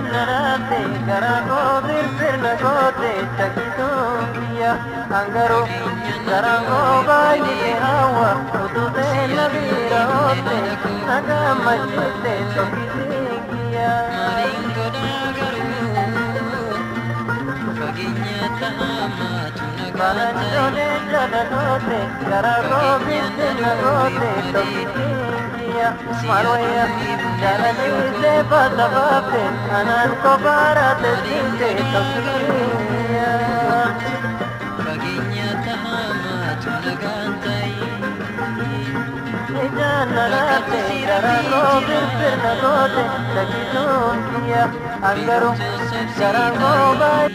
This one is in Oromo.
Narate garako birbirna gote takituya angaro garako bayi hawa utude nabira hote naga majute tokitiya maringo dagaru faginya tama tunaga jada gote garako birbirna gote tokitiya maroya jala se badavape anan ko barat sinte tokiya baginya tahama tunagantai janarate garako birbirna gote takituya angaro garako bai